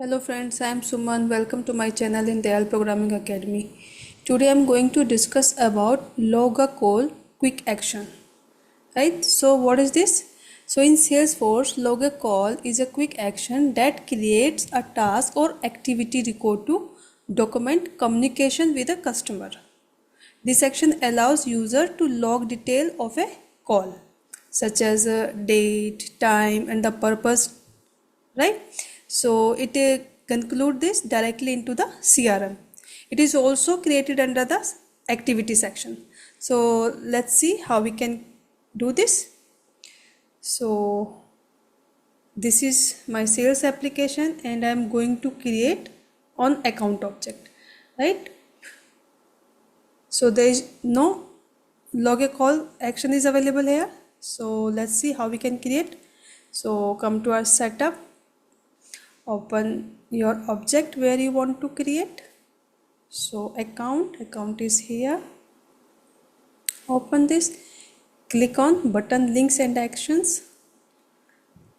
Hello friends, I am Suman. Welcome to my channel in Dayal Programming Academy. Today I am going to discuss about log-a-call quick action. Right? So what is this? So in Salesforce, log-a-call is a quick action that creates a task or activity record to document communication with a customer. This action allows user to log detail of a call, such as a date, time, and the purpose, right? So it conclude this directly into the CRM. It is also created under the activity section. So let's see how we can do this. So this is my sales application and I am going to create on account object, right? So there is no log-a-call action is available here. So let's see how we can create. So come to our setup, open your object where you want to create. So account is here. Open this, click on button links and actions,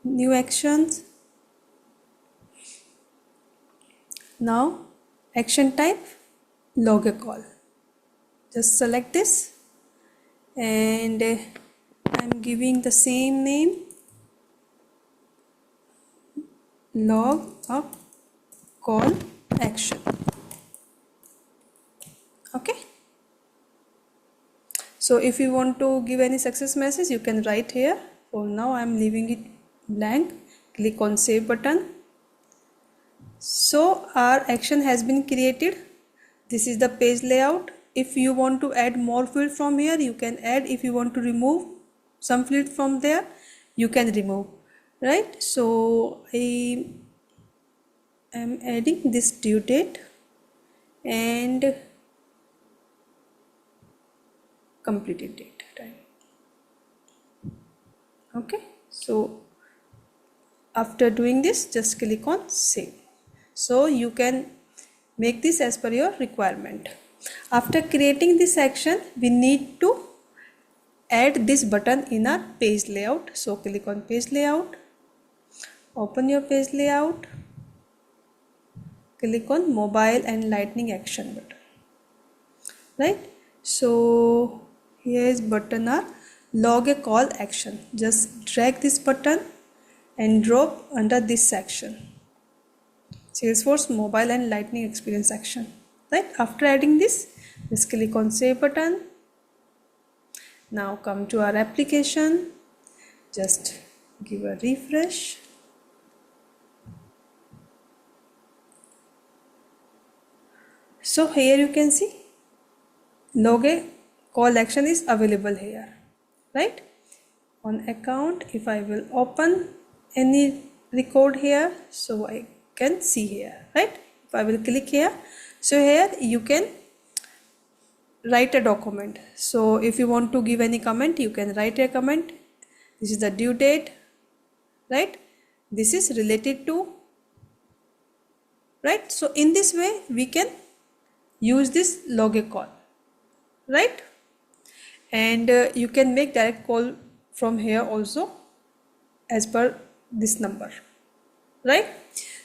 new actions. Now action type log-a-call. Just select this and I'm giving the same name, log-a-call action. Okay. So if you want to give any success message, you can write here. For now I am leaving it blank. Click on save button. So our action has been created. This is the page layout. If you want to add more field from here, you can add. If you want to remove some field from there, you can remove, right? So I am adding this due date and completed date, right? Okay, so after doing this, just click on save. So you can make this as per your requirement. After creating this action, we need to add this button in our page layout. So click on page layout, open your page layout, click on mobile and lightning action button, right? So here is button are log-a-call action. Just drag this button and drop under this section, Salesforce mobile and lightning experience action, right? After adding this, just click on save button. Now come to our application, just give a refresh. So here you can see log-a-call action is available here, right? On account, if I will open any record here, so I can see here, right? If I will click here, so here you can write a document. So if you want to give any comment, you can write a comment. This is the due date, right? This is related to, right? So in this way we can use this log-a-call, right? And you can make direct call from here also as per this number, right?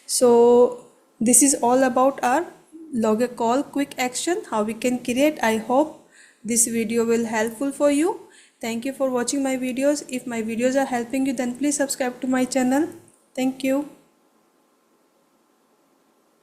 So this is all about our log-a-call quick action, how we can create. I hope this video will helpful for you. Thank you for watching my videos. If my videos are helping you, then please subscribe to my channel. Thank you.